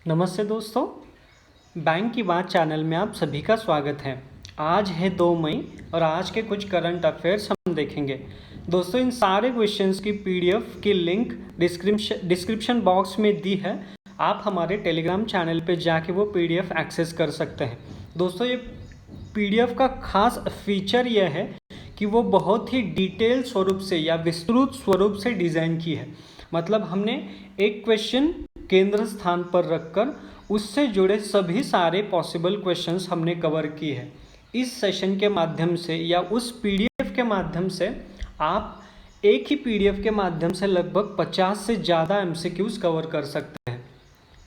नमस्ते दोस्तों, बैंक की बात चैनल में आप सभी का स्वागत है। आज है 2 मई और आज के कुछ करंट अफेयर्स हम देखेंगे। दोस्तों, इन सारे क्वेश्चंस की पीडीएफ की लिंक डिस्क्रिप्शन बॉक्स में दी है। आप हमारे टेलीग्राम चैनल पे जाके वो पीडीएफ एक्सेस कर सकते हैं। दोस्तों, ये पीडीएफ का खास फीचर यह है कि वो बहुत ही डिटेल स्वरूप से या विस्तृत स्वरूप से डिज़ाइन की है। मतलब हमने एक क्वेश्चन केंद्र स्थान पर रखकर उससे जुड़े सभी सारे पॉसिबल क्वेश्चंस हमने कवर किए हैं। इस सेशन के माध्यम से या उस पीडीएफ के माध्यम से आप एक ही पीडीएफ के माध्यम से लगभग 50 से ज़्यादा एमसीक्यूज कवर कर सकते हैं।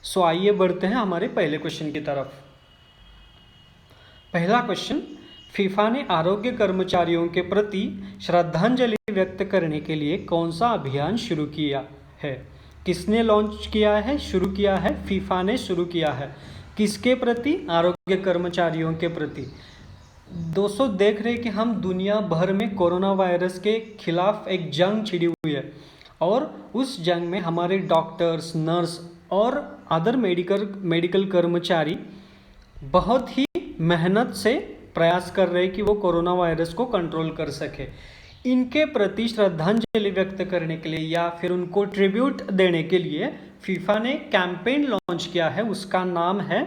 सो आइए बढ़ते हैं हमारे पहले क्वेश्चन की तरफ। पहला क्वेश्चन, फीफा ने आरोग्य कर्मचारियों के प्रति श्रद्धांजलि व्यक्त करने के लिए कौन सा अभियान शुरू किया है? किसने लॉन्च किया है, शुरू किया है? फीफा ने शुरू किया है। किसके प्रति? आरोग्य कर्मचारियों के प्रति। दोस्तों, देख रहे हैं कि हम दुनिया भर में कोरोना वायरस के खिलाफ एक जंग छिड़ी हुई है और उस जंग में हमारे डॉक्टर्स, नर्स और अदर मेडिकल कर्मचारी बहुत ही मेहनत से प्रयास कर रहे हैं कि वो कोरोना वायरस को कंट्रोल कर सके। इनके प्रति श्रद्धांजलि व्यक्त करने के लिए या फिर उनको ट्रिब्यूट देने के लिए फीफा ने कैंपेन लॉन्च किया है। उसका नाम है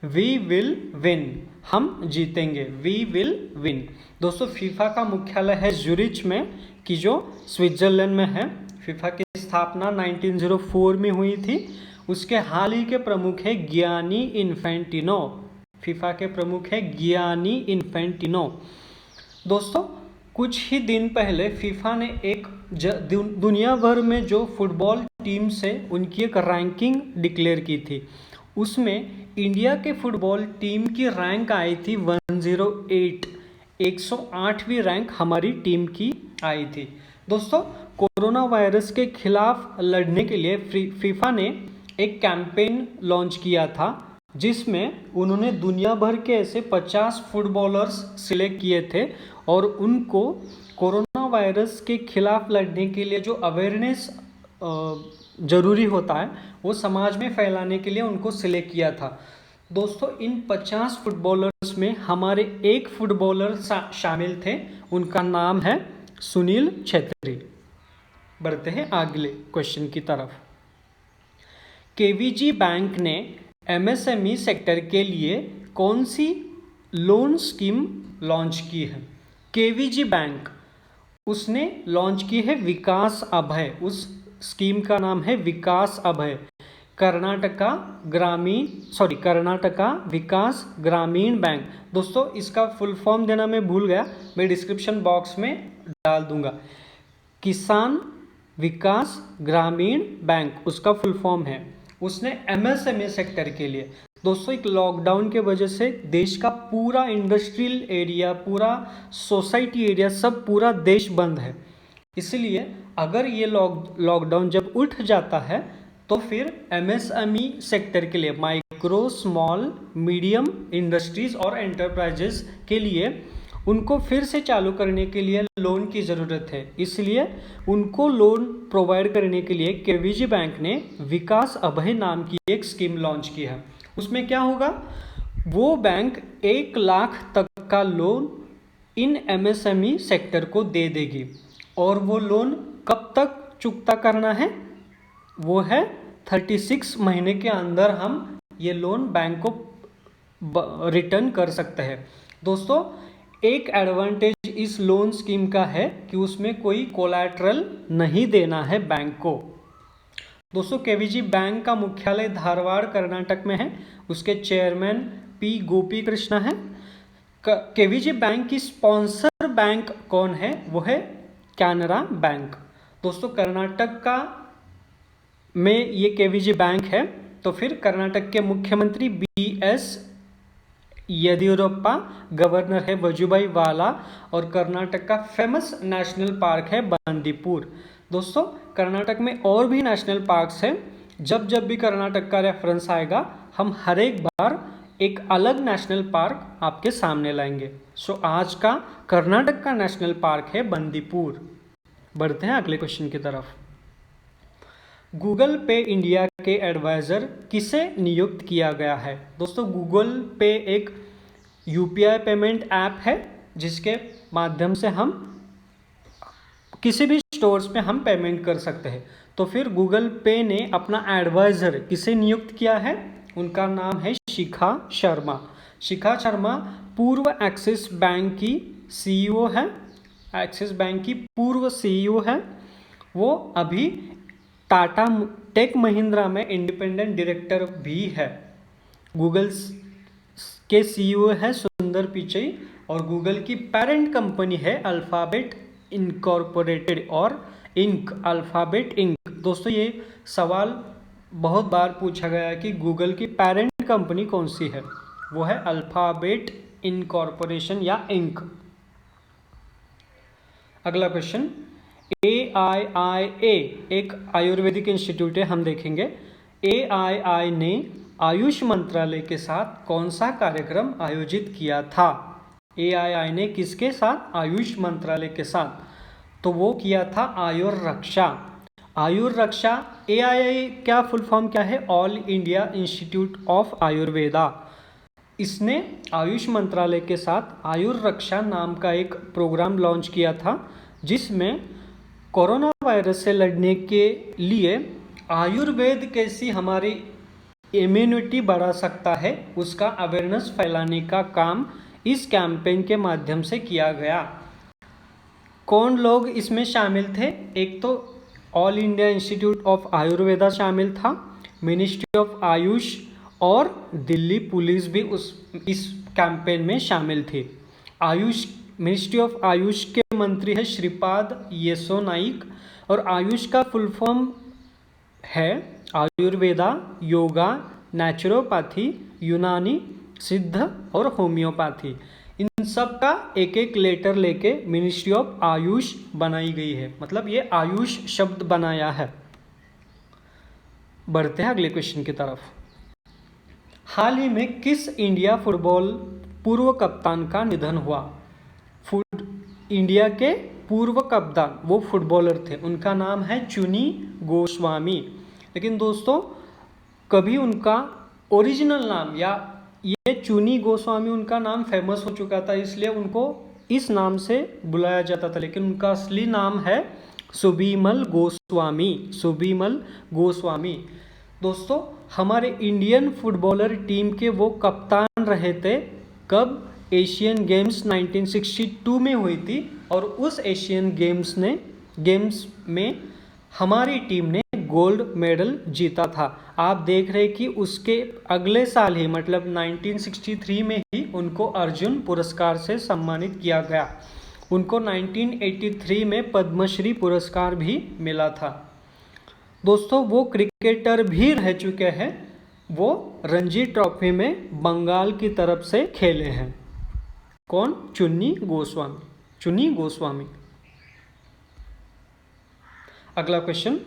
वी विल विन, हम जीतेंगे, वी विल विन। दोस्तों, फीफा का मुख्यालय है ज़ुरिच में, कि जो स्विट्जरलैंड में है। फीफा की स्थापना 1904 में हुई थी। उसके हाल ही के प्रमुख है गियानी इन्फेंटिनो। फीफा के प्रमुख है गियानी इन्फेंटिनो। दोस्तों, कुछ ही दिन पहले फीफा ने एक दुनिया भर में जो फुटबॉल टीम्स है उनकी एक रैंकिंग डिक्लेयर की थी। उसमें इंडिया के फुटबॉल टीम की रैंक आई थी 108, 108वीं रैंक हमारी टीम की आई थी। दोस्तों, कोरोना वायरस के खिलाफ लड़ने के लिए फीफा ने एक कैंपेन लॉन्च किया था, जिसमें उन्होंने दुनिया भर के ऐसे 50 फुटबॉलर्स सिलेक्ट किए थे और उनको कोरोना वायरस के खिलाफ लड़ने के लिए जो अवेयरनेस ज़रूरी होता है वो समाज में फैलाने के लिए उनको सिलेक्ट किया था। दोस्तों, इन 50 फुटबॉलर्स में हमारे एक फुटबॉलर शामिल थे। उनका नाम है सुनील छेत्री। बढ़ते हैं अगले क्वेश्चन की तरफ। केवीजी बैंक ने एमएसएमई सेक्टर के लिए कौन सी लोन स्कीम लॉन्च की है? केवीजी बैंक, उसने लॉन्च की है विकास अभय। उस स्कीम का नाम है विकास अभय। कर्नाटका विकास ग्रामीण बैंक। दोस्तों, इसका फुल फॉर्म देना मैं भूल गया, मैं डिस्क्रिप्शन बॉक्स में डाल दूंगा। किसान विकास ग्रामीण बैंक उसका फुल फॉर्म है। उसने एमएसएमई सेक्टर के लिए, दोस्तों, एक लॉकडाउन के वजह से देश का पूरा इंडस्ट्रियल एरिया, पूरा सोसाइटी एरिया, सब पूरा देश बंद है। इसलिए अगर ये लॉकडाउन जब उठ जाता है तो फिर एमएसएमई सेक्टर के लिए, माइक्रो स्मॉल मीडियम इंडस्ट्रीज और एंटरप्राइजेस के लिए उनको फिर से चालू करने के लिए लोन की ज़रूरत है। इसलिए उनको लोन प्रोवाइड करने के लिए केवीजी बैंक ने विकास अभय नाम की एक स्कीम लॉन्च की है। उसमें क्या होगा, वो बैंक 1 लाख तक का लोन इन एमएसएमई सेक्टर को दे देगी। और वो लोन कब तक चुकता करना है? वो है 36 महीने के अंदर हम ये लोन बैंक को रिटर्न कर सकते हैं। दोस्तों, एक एडवांटेज इस लोन स्कीम का है कि उसमें कोई कोलैटरल नहीं देना है बैंक को। दोस्तों, केवीजी बैंक का मुख्यालय धारवाड़ कर्नाटक में है। उसके चेयरमैन पी गोपी कृष्णा है। केवीजी बैंक की स्पॉन्सर बैंक कौन है? वो है कैनरा बैंक। दोस्तों, कर्नाटक का में ये केवीजी बैंक है। तो फिर कर्नाटक के मुख्यमंत्री BS येदियुरप्पा, गवर्नर है वजुभाई वाला और कर्नाटक का फेमस नेशनल पार्क है बंदीपुर। दोस्तों, कर्नाटक में और भी नेशनल पार्क्स हैं। जब जब भी कर्नाटक का रेफरेंस आएगा हम हर एक बार एक अलग नेशनल पार्क आपके सामने लाएंगे। सो आज का कर्नाटक का नेशनल पार्क है बंदीपुर। बढ़ते हैं अगले क्वेश्चन की तरफ। गूगल पे इंडिया के एडवाइज़र किसे नियुक्त किया गया है? दोस्तों गूगल पे एक यूपीआई पेमेंट ऐप है जिसके माध्यम से हम किसी भी स्टोर्स में हम पेमेंट कर सकते हैं। तो फिर गूगल पे ने अपना एडवाइज़र किसे नियुक्त किया है? उनका नाम है शिखा शर्मा। शिखा शर्मा पूर्व एक्सिस बैंक की सीईओ है, एक्सिस बैंक की पूर्व सीईओ है। वो अभी टाटा टेक महिंद्रा में इंडिपेंडेंट डायरेक्टर भी है। गूगल के सीईओ है सुंदर पिचई और गूगल की पेरेंट कंपनी है अल्फ़ाबेट इनकॉर्पोरेटेड और इंक, अल्फ़ाबेट इंक। दोस्तों ये सवाल बहुत बार पूछा गया है कि गूगल की पेरेंट कंपनी कौन सी है? वो है अल्फ़ाबेट इनकॉर्पोरेशन या इंक। अगला क्वेश्चन, AIIA एक आयुर्वेदिक इंस्टीट्यूट है, हम देखेंगे। AII ने आयुष मंत्रालय के साथ कौन सा कार्यक्रम आयोजित किया था? AII ने किसके साथ? आयुष मंत्रालय के साथ। तो वो किया था आयुर्रक्षा। आयुर्रक्षा AII क्या फुल फॉर्म क्या है? All India institute of Ayurveda. इसने आयुष मंत्रालय के साथ आयुर्रक्षा नाम का एक प्रोग्राम लॉन्च किया था जिसमें कोरोना वायरस से लड़ने के लिए आयुर्वेद कैसी हमारी इम्यूनिटी बढ़ा सकता है उसका अवेयरनेस फैलाने का काम इस कैंपेन के माध्यम से किया गया। कौन लोग इसमें शामिल थे? एक तो all India institute of Ayurveda शामिल था, मिनिस्ट्री ऑफ आयुष और दिल्ली पुलिस भी इस कैंपेन में शामिल थी। आयुष मिनिस्ट्री ऑफ आयुष के मंत्री है श्रीपाद येसो नाइक और आयुष का फुल फॉर्म है आयुर्वेदा, योगा, नेचुरोपैथी, यूनानी, सिद्ध और होम्योपैथी। इन सब का एक एक लेटर लेके मिनिस्ट्री ऑफ आयुष बनाई गई है, मतलब ये आयुष शब्द बनाया है। बढ़ते हैं अगले क्वेश्चन की तरफ। हाल ही में किस इंडिया फुटबॉल पूर्व कप्तान का निधन हुआ? इंडिया के पूर्व कप्तान वो फुटबॉलर थे, उनका नाम है चुनी गोस्वामी। लेकिन दोस्तों कभी उनका ओरिजिनल नाम या ये चुनी गोस्वामी उनका नाम फेमस हो चुका था इसलिए उनको इस नाम से बुलाया जाता था, लेकिन उनका असली नाम है सुबीमल गोस्वामी। सुबीमल गोस्वामी। दोस्तों हमारे इंडियन फुटबॉलर टीम के वो कप्तान रहे थे कब? एशियन गेम्स 1962 में हुई थी और उस एशियन गेम्स में हमारी टीम ने गोल्ड मेडल जीता था। आप देख रहे कि उसके अगले साल ही मतलब 1963 में ही उनको अर्जुन पुरस्कार से सम्मानित किया गया। उनको 1983 में पद्मश्री पुरस्कार भी मिला था। दोस्तों वो क्रिकेटर भी रह चुके हैं, वो रणजी ट्रॉफी में बंगाल की तरफ से खेले हैं। कौन? चुन्नी गोस्वामी। चुन्नी गोस्वामी। अगला क्वेश्चन,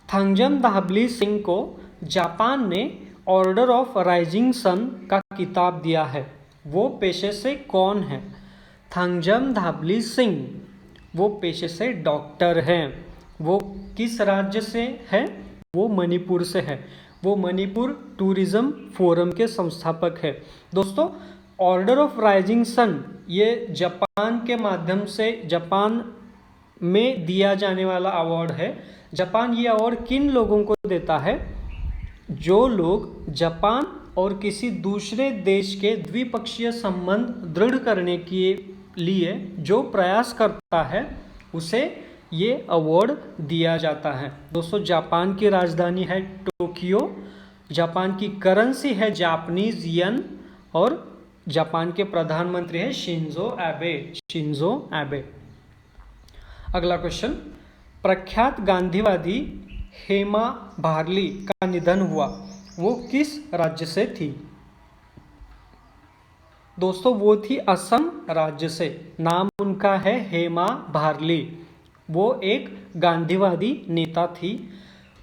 थंजम दाबली सिंह को जापान ने ऑर्डर ऑफ राइजिंग सन का खिताब दिया है, वो पेशे से कौन है? थंजम दाबली सिंह वो पेशे से डॉक्टर हैं। वो किस राज्य से है? वो मणिपुर से है। वो मणिपुर टूरिज्म फोरम के संस्थापक है। दोस्तों ऑर्डर ऑफ राइजिंग सन ये जापान के माध्यम से जापान में दिया जाने वाला अवार्ड है। जापान ये अवार्ड किन लोगों को देता है? जो लोग जापान और किसी दूसरे देश के द्विपक्षीय संबंध दृढ़ करने के लिए जो प्रयास करता है उसे ये अवार्ड दिया जाता है। दोस्तों जापान की राजधानी है टोक्यो, जापान की करेंसी है जापानीज येन और जापान के प्रधानमंत्री है शिंजो एबे। अगला क्वेश्चन, प्रख्यात गांधीवादी हेमा भारली का निधन हुआ, वो किस राज्य से थी? दोस्तों वो थी असम राज्य से। नाम उनका है हेमा भारली। वो एक गांधीवादी नेता थी।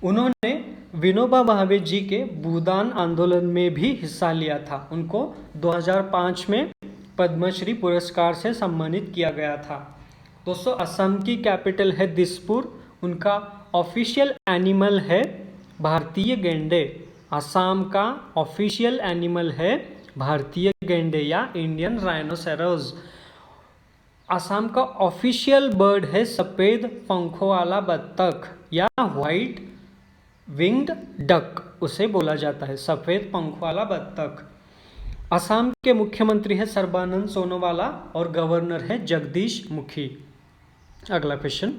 उन्होंने विनोबा भावे जी के भूदान आंदोलन में भी हिस्सा लिया था। उनको 2005 में पद्मश्री पुरस्कार से सम्मानित किया गया था। दोस्तों असम की कैपिटल है दिसपुर। उनका ऑफिशियल एनिमल है भारतीय गैंडे। असम का ऑफिशियल एनिमल है भारतीय गैंडे या इंडियन राइनोसेरस। असम का ऑफिशियल बर्ड है सफ़ेद पंखों वाला बत्तख या व्हाइट विंग्ड डक, उसे बोला जाता है सफ़ेद पंखों वाला बत्तख। असम के मुख्यमंत्री है सर्बानंद सोनोवाला और गवर्नर है जगदीश मुखी। अगला क्वेश्चन,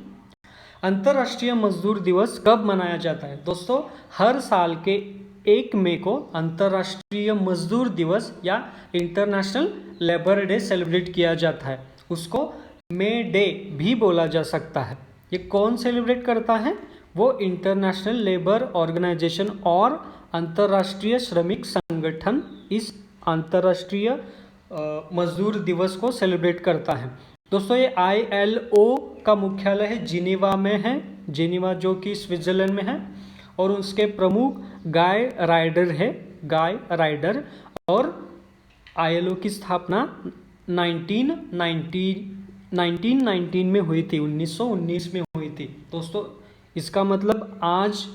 अंतर्राष्ट्रीय मजदूर दिवस कब मनाया जाता है? दोस्तों, हर साल के 1 मई को अंतर्राष्ट्रीय मजदूर दिवस या इंटरनेशनल लेबर डे सेलिब्रेट किया जाता है। उसको मे डे भी बोला जा सकता है। ये कौन सेलिब्रेट करता है? वो इंटरनेशनल लेबर ऑर्गेनाइजेशन और अंतर्राष्ट्रीय श्रमिक संगठन इस अंतर्राष्ट्रीय मजदूर दिवस को सेलिब्रेट करता है। दोस्तों, ये ILO का मुख्यालय है जिनेवा में है, जिनेवा जो कि स्विट्जरलैंड में है, और उसके प्रमुख गाय राइडर है, गाय राइडर। और ILO की स्थापना 1919 में हुई थी, 1919 में हुई थी। दोस्तों, इसका मतलब आज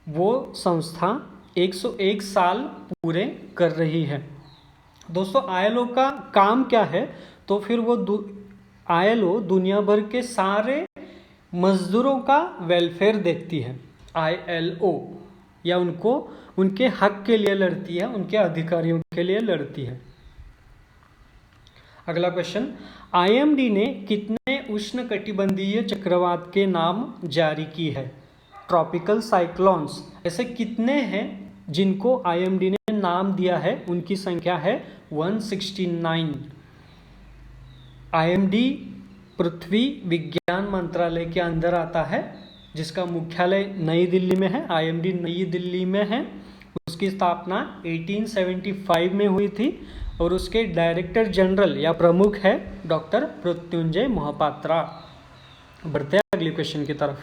वो संस्था 101 साल पूरे कर रही है। दोस्तों, ILO का काम क्या है? तो फिर वो ILO दुनिया भर के सारे मजदूरों का वेलफेयर देखती है। ILO या उनको उनके हक के लिए लड़ती है, उनके अधिकारियों के लिए लड़ती है। अगला क्वेश्चन, IMD ने कितने उष्णकटिबंधीय चक्रवात के नाम जारी की है? Tropical cyclones. ऐसे कितने हैं जिनको IMD ने नाम दिया है? उनकी संख्या है 169। IMD पृथ्वी विज्ञान मंत्रालय के अंदर आता है, जिसका मुख्यालय नई दिल्ली में है। IMD नई दिल्ली में है। उसकी स्थापना 1875 में हुई थी और उसके डायरेक्टर जनरल या प्रमुख है डॉक्टर मृत्युंजय मोहपात्रा। बढ़ते हैं अगले क्वेश्चन की तरफ।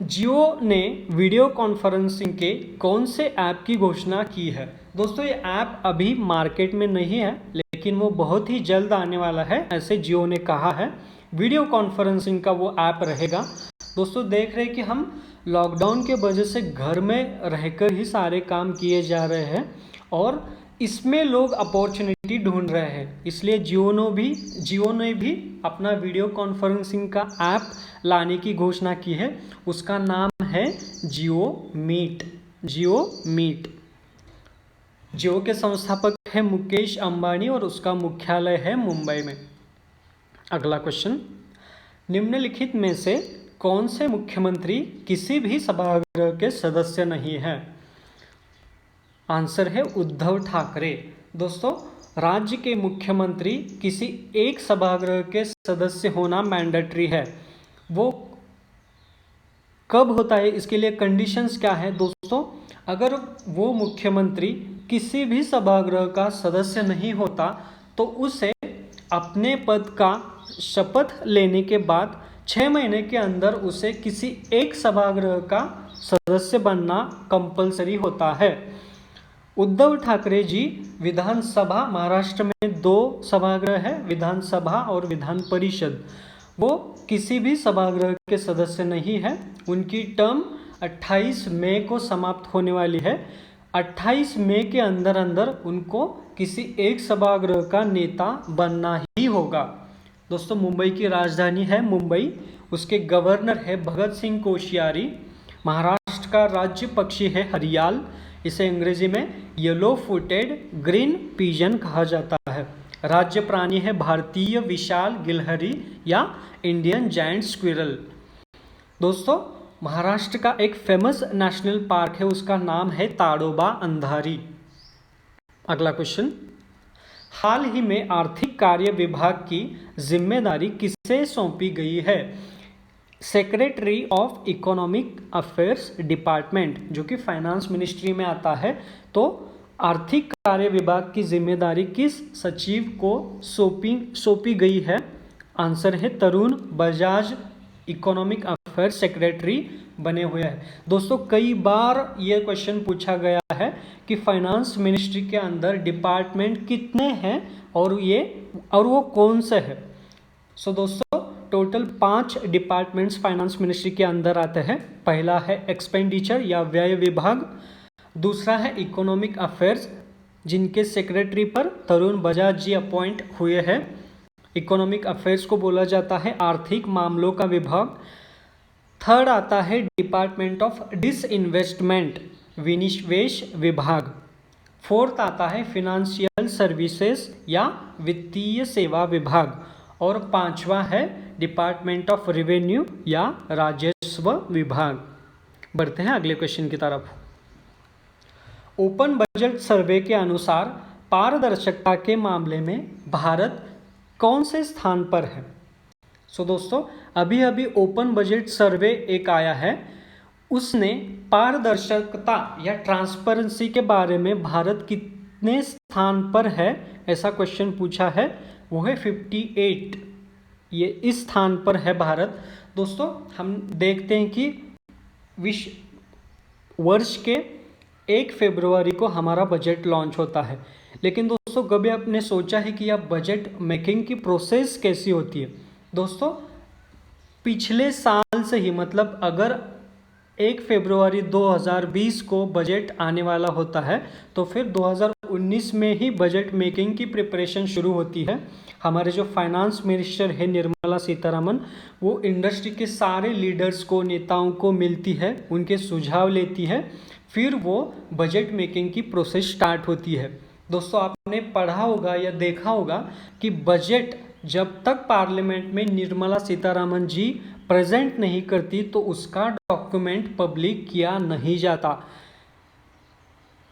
जियो ने वीडियो कॉन्फ्रेंसिंग के कौन से ऐप की घोषणा की है? दोस्तों, ये ऐप अभी मार्केट में नहीं है, लेकिन वो बहुत ही जल्द आने वाला है, ऐसे जियो ने कहा है। वीडियो कॉन्फ्रेंसिंग का वो ऐप रहेगा। दोस्तों, देख रहे हैं कि हम लॉकडाउन के वजह से घर में रहकर ही सारे काम किए जा रहे हैं और इसमें लोग अपॉर्चुनिटी ढूंढ रहे हैं, इसलिए जियो ने भी अपना वीडियो कॉन्फ्रेंसिंग का ऐप लाने की घोषणा की है। उसका नाम है जियो मीट। जियो के संस्थापक है मुकेश अंबानी और उसका मुख्यालय है मुंबई में। अगला क्वेश्चन, निम्नलिखित में से कौन से मुख्यमंत्री किसी भी सभागृह के सदस्य नहीं है? आंसर है उद्धव ठाकरे। दोस्तों, राज्य के मुख्यमंत्री किसी एक सभागृह के सदस्य होना मैंडेटरी है। वो कब होता है, इसके लिए कंडीशंस क्या है? दोस्तों, अगर वो मुख्यमंत्री किसी भी सभागृह का सदस्य नहीं होता तो उसे अपने पद का शपथ लेने के बाद 6 महीने के अंदर उसे किसी एक सभागृह का सदस्य बनना कंपलसरी होता है। उद्धव ठाकरे जी विधानसभा, महाराष्ट्र में 2 सभागृह है, विधानसभा और विधान परिषद, वो किसी भी सभागृह के सदस्य नहीं है। उनकी टर्म 28 मई को समाप्त होने वाली है। 28 मई के अंदर अंदर उनको किसी एक सभागृह का नेता बनना ही होगा। दोस्तों, मुंबई की राजधानी है मुंबई, उसके गवर्नर है भगत सिंह कोश्यारी। महाराष्ट्र का राज्य पक्षी है हरियाल, इसे अंग्रेजी में येलो फुटेड ग्रीन पिजन कहा जाता है। राज्य प्राणी है भारतीय विशाल गिलहरी या इंडियन जायंट स्क्विरल। दोस्तों, महाराष्ट्र का एक फेमस नेशनल पार्क है, उसका नाम है ताडोबा अंधारी। अगला क्वेश्चन, हाल ही में आर्थिक कार्य विभाग की जिम्मेदारी किसे सौंपी गई है? Secretary of economic affairs department, जो कि फाइनेंस मिनिस्ट्री में आता है। तो आर्थिक कार्य विभाग की जिम्मेदारी किस सचिव को सौंपी गई है? आंसर है Tarun Bajaj economic affairs secretary बने हुए हैं। दोस्तों, कई बार ये क्वेश्चन पूछा गया है कि फाइनेंस मिनिस्ट्री के अंदर डिपार्टमेंट कितने हैं और वो कौन से हैं। दोस्तों, टोटल 5 डिपार्टमेंट्स फाइनेंस मिनिस्ट्री के अंदर आते हैं। पहला है एक्सपेंडिचर या व्यय विभाग, दूसरा है इकोनॉमिक अफेयर्स जिनके सेक्रेटरी पर तरुण बजाज जी अपॉइंट हुए हैं। इकोनॉमिक अफेयर्स को बोला जाता है आर्थिक मामलों का विभाग। थर्ड आता है डिपार्टमेंट ऑफ डिसइन्वेस्टमेंट, विनिवेश विभाग। फोर्थ आता है फिनेंशियल सर्विसेज या वित्तीय सेवा विभाग। और पांचवा है डिपार्टमेंट ऑफ रेवेन्यू या राजस्व विभाग। बढ़ते हैं अगले क्वेश्चन की तरफ। ओपन बजट सर्वे के अनुसार पारदर्शिता के मामले में भारत कौन से स्थान पर है? दोस्तों अभी अभी ओपन बजट सर्वे एक आया है, उसने पारदर्शिता या ट्रांसपेरेंसी के बारे में भारत कितने स्थान पर है ऐसा क्वेश्चन पूछा है। वो है 58, ये इस स्थान पर है भारत। दोस्तों हम देखते हैं कि वर्ष के 1 फरवरी को हमारा बजट लॉन्च होता है, लेकिन दोस्तों कभी आपने सोचा है कि यह बजट मेकिंग की प्रोसेस कैसी होती है? दोस्तों पिछले साल से ही, मतलब अगर 1 फरवरी 2020 को बजट आने वाला होता है तो फिर 2019 में ही बजट मेकिंग की प्रिपरेशन शुरू होती है। हमारे जो फाइनेंस मिनिस्टर है निर्मला सीतारमन, वो इंडस्ट्री के सारे लीडर्स को, नेताओं को मिलती है, उनके सुझाव लेती है, फिर वो बजट मेकिंग की प्रोसेस स्टार्ट होती है। दोस्तों आपने पढ़ा होगा या देखा होगा कि बजट जब तक पार्लियामेंट में निर्मला सीतारमन जी प्रेजेंट नहीं करती तो उसका डॉक्यूमेंट पब्लिक किया नहीं जाता।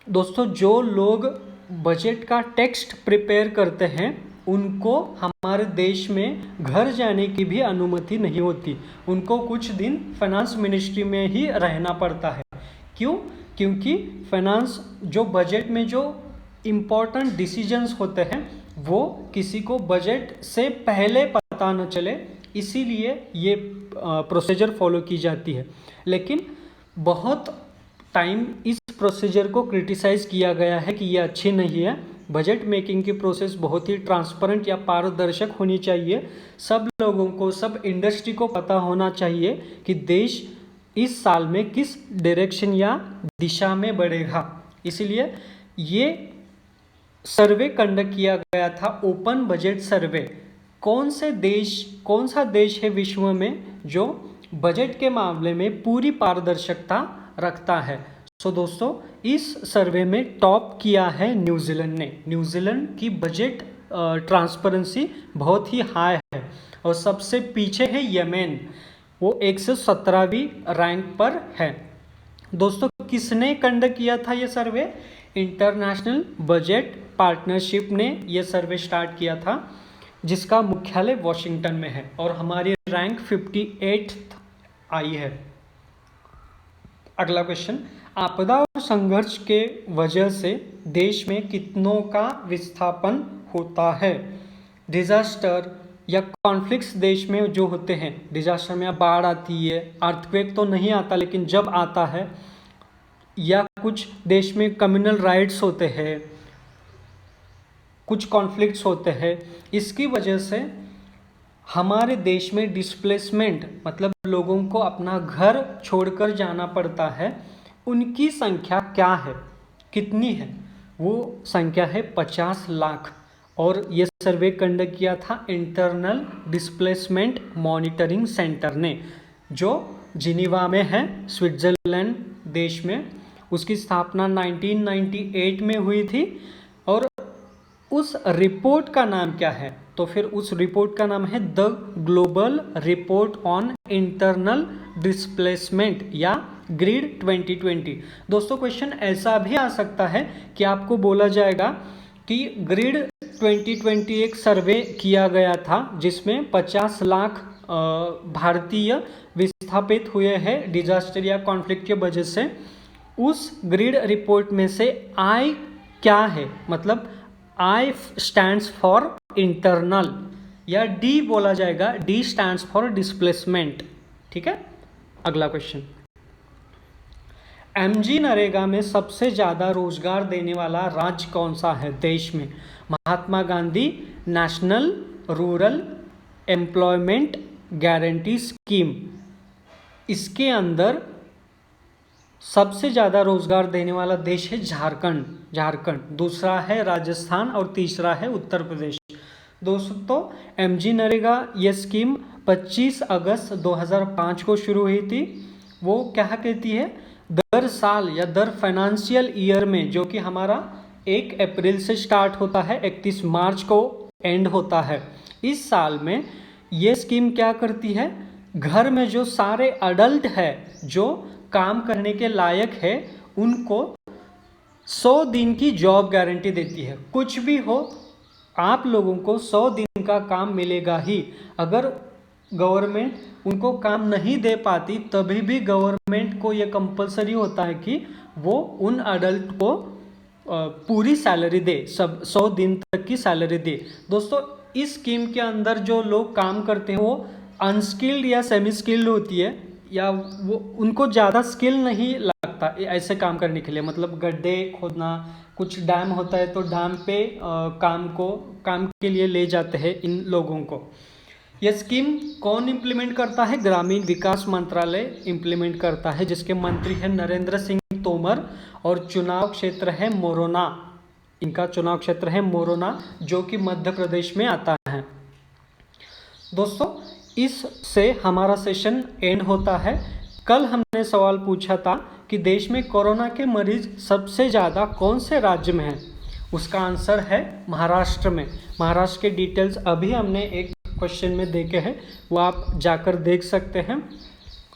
दोस्तों जो लोग बजट का टेक्स्ट प्रिपेयर करते हैं उनको हमारे देश में घर जाने की भी अनुमति नहीं होती, उनको कुछ दिन फाइनेंस मिनिस्ट्री में ही रहना पड़ता है। क्यों? क्योंकि फाइनेंस जो बजट में जो इम्पोर्टेंट डिसीजंस होते हैं वो किसी को बजट से पहले पता न चले, इसीलिए ये प्रोसीजर फॉलो की जाती है। लेकिन बहुत टाइम इस प्रोसीजर को क्रिटिसाइज़ किया गया है कि ये अच्छी नहीं है। बजट मेकिंग की प्रोसेस बहुत ही ट्रांसपेरेंट या पारदर्शक होनी चाहिए। सब लोगों को, सब इंडस्ट्री को पता होना चाहिए कि देश इस साल में किस डायरेक्शन या दिशा में बढ़ेगा। इसलिए ये सर्वे कंडक्ट किया गया था, ओपन बजट सर्वे। कौन सा देश है विश्व में जो बजट के मामले में पूरी पारदर्शिता रखता है? दोस्तों इस सर्वे में टॉप किया है न्यूजीलैंड ने। न्यूजीलैंड की बजट ट्रांसपेरेंसी बहुत ही हाई है। और सबसे पीछे है यमन, वो 117वीं रैंक पर है। दोस्तों किसने कंडक्ट किया था ये सर्वे? इंटरनेशनल बजट पार्टनरशिप ने ये सर्वे स्टार्ट किया था, जिसका मुख्यालय वॉशिंगटन में है, और हमारी रैंक 58 आई है। अगला क्वेश्चन, आपदा और संघर्ष के वजह से देश में कितनों का विस्थापन होता है? डिजास्टर या कॉन्फ्लिक्ट्स देश में जो होते हैं, डिजास्टर में बाढ़ आती है, अर्थक्वेक तो नहीं आता लेकिन जब आता है, या कुछ देश में कम्युनल राइट्स होते हैं, कुछ कॉन्फ्लिक्ट्स होते हैं, इसकी वजह से हमारे देश में डिस्प्लेसमेंट, मतलब लोगों को अपना घर छोड़कर जाना पड़ता है, उनकी संख्या क्या है, कितनी है? वो संख्या है 50 लाख। और ये सर्वे कंडक्ट किया था इंटरनल डिस्प्लेसमेंट मॉनिटरिंग सेंटर ने, जो जिनीवा में है, स्विट्जरलैंड देश में। उसकी स्थापना 1998 में हुई थी। और उस रिपोर्ट का नाम क्या है? तो फिर उस रिपोर्ट का नाम है the global report on internal displacement या ग्रिड 2020। दोस्तों क्वेश्चन ऐसा भी आ सकता है कि आपको बोला जाएगा कि ग्रिड 2020 एक सर्वे किया गया था जिसमें 50 लाख भारतीय विस्थापित हुए हैं डिजास्टर या कॉन्फ्लिक्ट की वजह से। उस ग्रिड रिपोर्ट में से आई क्या है? मतलब आई स्टैंड्स फॉर इंटरनल, या डी बोला जाएगा, डी स्टैंड्स फॉर डिस्प्लेसमेंट। ठीक है। अगला क्वेश्चन, एमजी नरेगा में सबसे ज़्यादा रोजगार देने वाला राज्य कौन सा है देश में? Mahatma Gandhi national rural employment guarantee scheme, इसके अंदर सबसे ज़्यादा रोजगार देने वाला देश है झारखंड, दूसरा है राजस्थान और तीसरा है उत्तर प्रदेश। दोस्तों एमजी नरेगा ये स्कीम 25 अगस्त 2005 को शुरू हुई थी। वो क्या कहती है, दर साल या दर फाइनेंशियल ईयर में, जो कि हमारा 1 अप्रैल से स्टार्ट होता है, 31 मार्च को एंड होता है, इस साल में ये स्कीम क्या करती है, घर में जो सारे अडल्ट है जो काम करने के लायक है उनको 100 दिन की जॉब गारंटी देती है। कुछ भी हो आप लोगों को 100 दिन का काम मिलेगा ही। अगर गवर्नमेंट उनको काम नहीं दे पाती तभी भी गवर्नमेंट को ये कंपलसरी होता है कि वो उन अडल्ट को पूरी सैलरी दे, सब 100 दिन तक की सैलरी दे। दोस्तों इस स्कीम के अंदर जो लोग काम करते हैं वो अनस्किल्ड या सेमी स्किल्ड होती है, या वो उनको ज़्यादा स्किल नहीं लगता ऐसे काम करने के लिए, मतलब गड्ढे खोदना, कुछ डैम होता है तो डैम पे काम के लिए ले जाते हैं इन लोगों को। यह स्कीम कौन इम्प्लीमेंट करता है, ग्रामीण विकास मंत्रालय इम्प्लीमेंट करता है, जिसके मंत्री हैं नरेंद्र सिंह तोमर, और चुनाव क्षेत्र है मोरोना, इनका चुनाव क्षेत्र है मोरोना जो कि मध्य प्रदेश में आता है। दोस्तों इससे हमारा सेशन एंड होता है। कल हमने सवाल पूछा था कि देश में कोरोना के मरीज सबसे ज़्यादा कौन से राज्य में हैं, उसका आंसर है महाराष्ट्र में। महाराष्ट्र के डिटेल्स अभी हमने एक क्वेश्चन में देखे हैं, वो आप जाकर देख सकते हैं।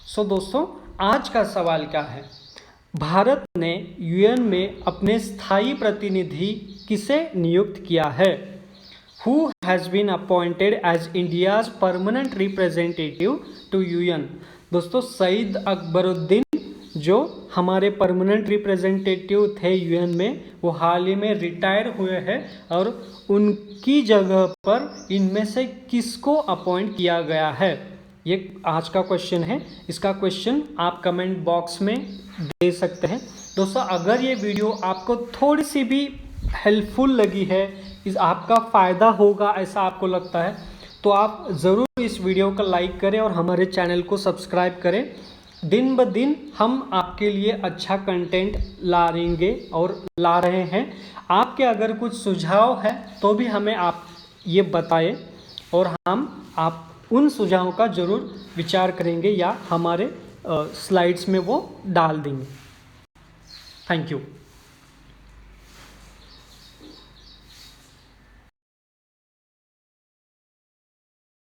सो दोस्तों आज का सवाल क्या है, भारत ने यूएन में अपने स्थायी प्रतिनिधि किसे नियुक्त किया है? Who has been appointed as India's permanent representative to UN? दोस्तों सईद अकबरुद्दीन जो हमारे परमानेंट रिप्रेजेंटेटिव थे यूएन में, वो हाल ही में रिटायर हुए हैं, और उनकी जगह पर इनमें से किसको अपॉइंट किया गया है, ये आज का क्वेश्चन है। इसका क्वेश्चन आप कमेंट बॉक्स में दे सकते हैं। दोस्तों अगर ये वीडियो आपको थोड़ी सी भी हेल्पफुल लगी है, इस आपका फ़ायदा होगा ऐसा आपको लगता है, तो आप ज़रूर इस वीडियो को लाइक करें और हमारे चैनल को सब्सक्राइब करें। दिन ब दिन हम आपके लिए अच्छा कंटेंट ला रहे हैं। आपके अगर कुछ सुझाव है तो भी हमें आप ये बताएं, और हम आप उन सुझावों का ज़रूर विचार करेंगे या हमारे स्लाइड्स में वो डाल देंगे। Thank you.